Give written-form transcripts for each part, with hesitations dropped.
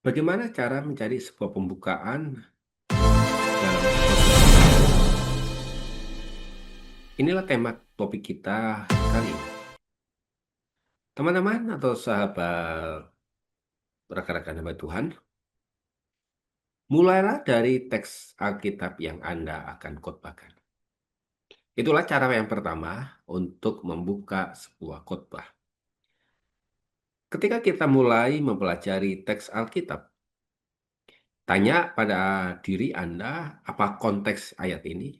Bagaimana cara mencari sebuah pembukaan dalam sebuah kehidupan? Inilah tema topik kita kali ini. Teman-teman atau sahabat rekan-rekan hamba Tuhan, mulailah dari teks Alkitab yang Anda akan khotbahkan. Itulah cara yang pertama untuk membuka sebuah khotbah. Ketika kita mulai mempelajari teks Alkitab, tanya pada diri Anda, apa konteks ayat ini?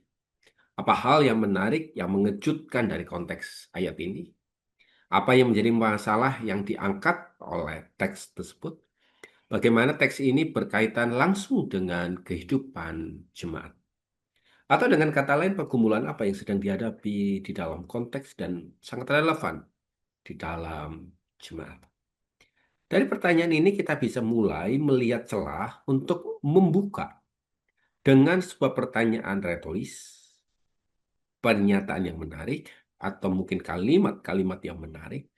Apa hal yang menarik, yang mengejutkan dari konteks ayat ini? Apa yang menjadi masalah yang diangkat oleh teks tersebut? Bagaimana teks ini berkaitan langsung dengan kehidupan jemaat? Atau dengan kata lain, pergumulan apa yang sedang dihadapi di dalam konteks dan sangat relevan di dalam jemaat? Dari pertanyaan ini kita bisa mulai melihat celah untuk membuka dengan sebuah pertanyaan retoris, pernyataan yang menarik, atau mungkin kalimat-kalimat yang menarik,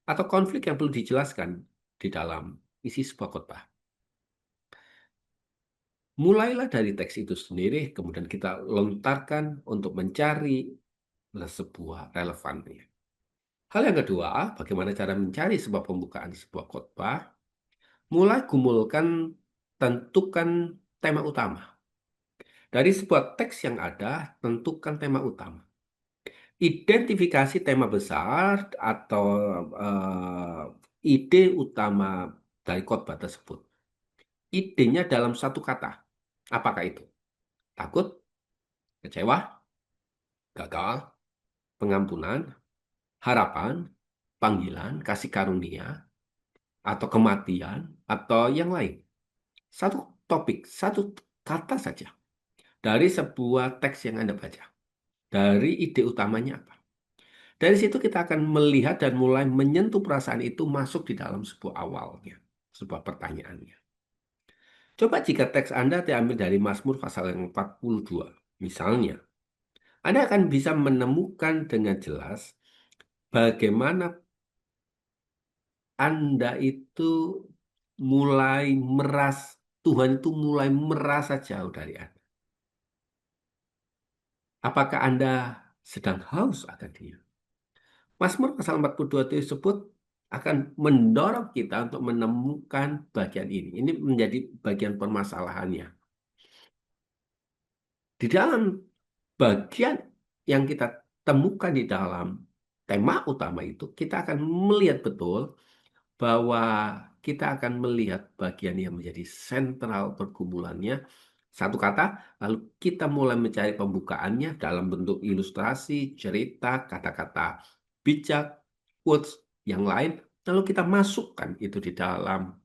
atau konflik yang perlu dijelaskan di dalam isi sebuah khotbah. Mulailah dari teks itu sendiri, kemudian kita lontarkan untuk mencari sebuah relevannya. Hal yang kedua, bagaimana cara mencari sebuah pembukaan sebuah khotbah? Mulai gumulkan, tentukan tema utama. Dari sebuah teks yang ada, tentukan tema utama. Identifikasi tema besar atau eh, ide utama dari khotbah tersebut. Idenya dalam satu kata. Apakah itu? Takut, kecewa, gagal, pengampunan, harapan, panggilan, kasih karunia, atau kematian, atau yang lain. Satu topik, satu kata saja. Dari sebuah teks yang Anda baca. Dari ide utamanya apa? Dari situ kita akan melihat dan mulai menyentuh perasaan itu masuk di dalam sebuah awalnya. Sebuah pertanyaannya. Coba jika teks Anda diambil dari Mazmur pasal yang 42. Misalnya, Anda akan bisa menemukan dengan jelas bagaimana Anda itu mulai Tuhan itu mulai merasa jauh dari Anda. Apakah Anda sedang haus akan Dia? Mazmur pasal 42 tersebut akan mendorong kita untuk menemukan bagian ini. Ini menjadi bagian permasalahannya. Di dalam bagian yang kita temukan di dalam tema utama itu, kita akan melihat betul bahwa kita akan melihat bagian yang menjadi sentral pergumulannya. Satu kata, lalu kita mulai mencari pembukaannya dalam bentuk ilustrasi, cerita, kata-kata bijak, quotes yang lain, lalu kita masukkan itu di dalam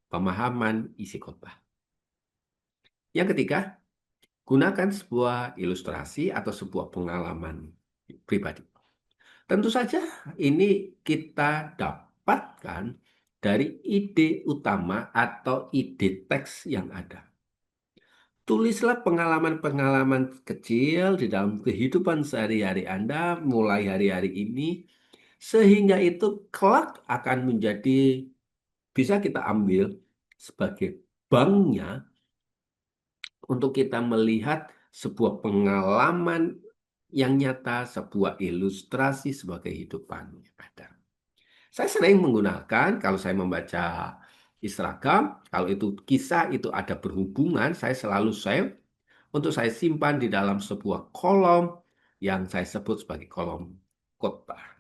pemahaman isi khotbah. Yang ketiga, gunakan sebuah ilustrasi atau sebuah pengalaman pribadi. Tentu saja ini kita dapatkan dari ide utama atau ide teks yang ada. Tulislah pengalaman-pengalaman kecil di dalam kehidupan sehari-hari Anda mulai hari-hari ini, sehingga itu kelak akan menjadi bisa kita ambil sebagai banknya untuk kita melihat sebuah pengalaman yang nyata, sebuah ilustrasi sebagai kehidupan yang ada. Saya sering menggunakan kalau saya membaca Instagram, kalau itu kisah itu ada berhubungan, saya selalu save untuk saya simpan di dalam sebuah kolom yang saya sebut sebagai kolom khotbah.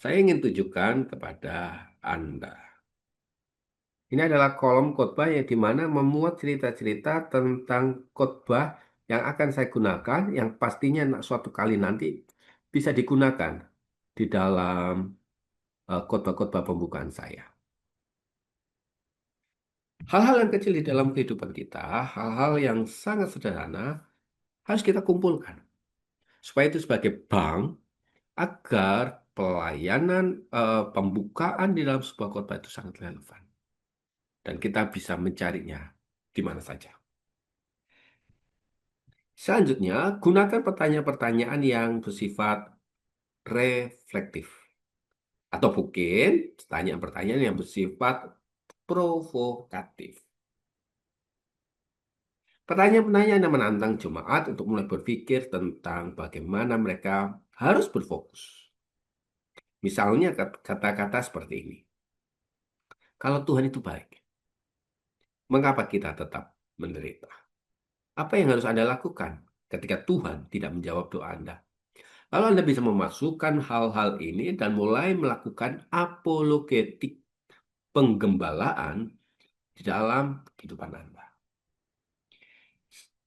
Saya ingin tunjukkan kepada Anda. Ini adalah kolom khotbah yang dimana memuat cerita-cerita tentang khotbah yang akan saya gunakan, yang pastinya suatu kali nanti bisa digunakan di dalam khotbah-khotbah pembukaan saya. Hal-hal yang kecil di dalam kehidupan kita, hal-hal yang sangat sederhana, harus kita kumpulkan. Supaya itu sebagai bank, agar pelayanan pembukaan di dalam sebuah khotbah itu sangat relevan. Dan kita bisa mencarinya di mana saja. Selanjutnya, gunakan pertanyaan-pertanyaan yang bersifat reflektif. Atau mungkin pertanyaan-pertanyaan yang bersifat provokatif. Pertanyaan-pertanyaan yang menantang jemaat untuk mulai berpikir tentang bagaimana mereka harus berfokus. Misalnya kata-kata seperti ini. Kalau Tuhan itu baik, mengapa kita tetap menderita? Apa yang harus Anda lakukan ketika Tuhan tidak menjawab doa Anda? Lalu Anda bisa memasukkan hal-hal ini dan mulai melakukan apologetik penggembalaan di dalam kehidupan Anda.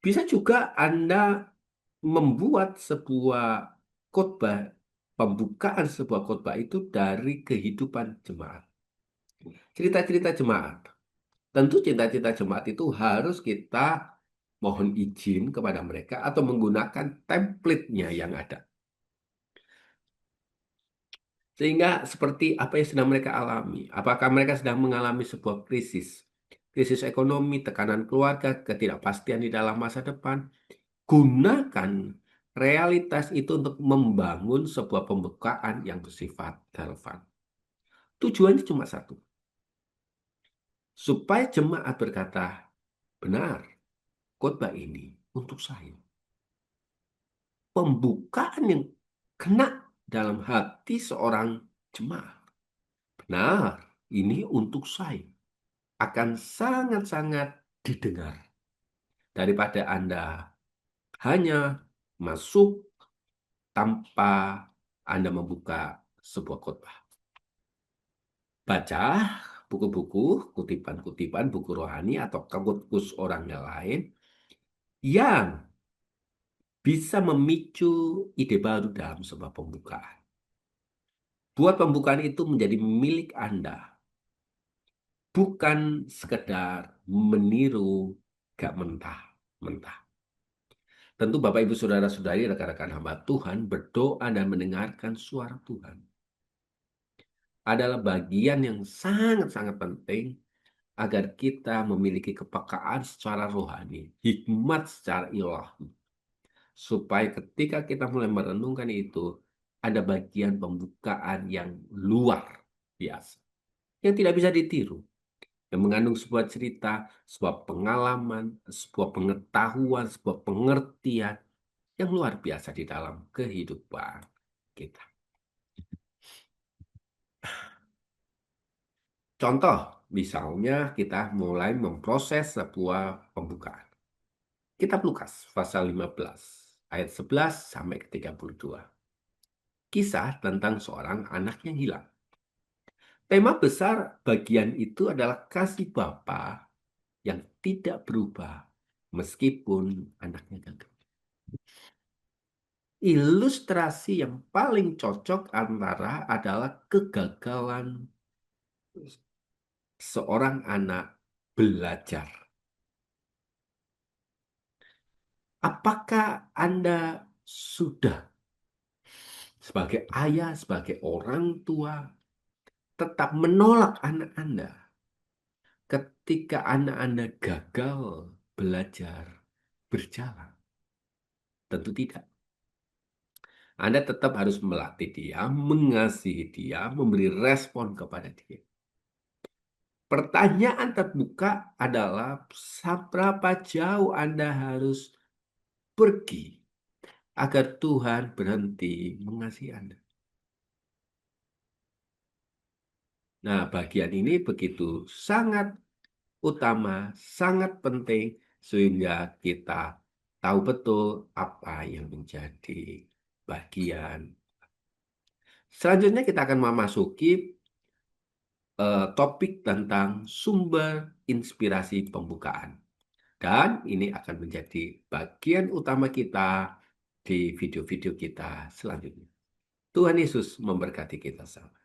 Bisa juga Anda membuat sebuah khotbah, pembukaan sebuah khotbah itu dari kehidupan jemaat. Cerita-cerita jemaat. Tentu cerita-cerita jemaat itu harus kita mohon izin kepada mereka atau menggunakan template-nya yang ada. Sehingga seperti apa yang sedang mereka alami. Apakah mereka sedang mengalami sebuah krisis? Krisis ekonomi, tekanan keluarga, ketidakpastian di dalam masa depan. Gunakan realitas itu untuk membangun sebuah pembukaan yang bersifat relevan. Tujuannya cuma satu. Supaya jemaat berkata, benar, khotbah ini untuk saya. Pembukaan yang kena dalam hati seorang jemaat. Benar, ini untuk saya. Akan sangat-sangat didengar. Daripada Anda hanya masuk tanpa Anda membuka sebuah khotbah. Baca buku-buku, kutipan-kutipan, buku rohani atau kamus orang yang lain yang bisa memicu ide baru dalam sebuah pembukaan. Buat pembukaan itu menjadi milik Anda, bukan sekedar meniru gak mentah-mentah. Tentu Bapak Ibu Saudara-saudari rekan-rekan hamba Tuhan berdoa dan mendengarkan suara Tuhan adalah bagian yang sangat-sangat penting agar kita memiliki kepekaan secara rohani, hikmat secara ilahi. Supaya ketika kita mulai merenungkan itu, ada bagian pembukaan yang luar biasa. Yang tidak bisa ditiru. Yang mengandung sebuah cerita, sebuah pengalaman, sebuah pengetahuan, sebuah pengertian yang luar biasa di dalam kehidupan kita. Contoh, misalnya kita mulai memproses sebuah pembukaan. Kitab Lukas pasal 15 ayat 11 sampai ke 32. Kisah tentang seorang anak yang hilang. Tema besar bagian itu adalah kasih Bapa yang tidak berubah meskipun anaknya gagal. Ilustrasi yang paling cocok antara adalah kegagalan seorang anak belajar. Apakah Anda sudah sebagai ayah, sebagai orang tua, tetap menolak anak Anda ketika anak Anda gagal belajar berjalan? Tentu tidak. Anda tetap harus melatih dia, mengasihi dia, memberi respon kepada dia. Pertanyaan terbuka adalah seberapa jauh Anda harus pergi agar Tuhan berhenti mengasihi Anda. Nah, bagian ini begitu sangat utama, sangat penting sehingga kita tahu betul apa yang menjadi bagian. Selanjutnya kita akan memasuki topik tentang sumber inspirasi pembukaan. Dan ini akan menjadi bagian utama kita di video-video kita selanjutnya. Tuhan Yesus memberkati kita semua.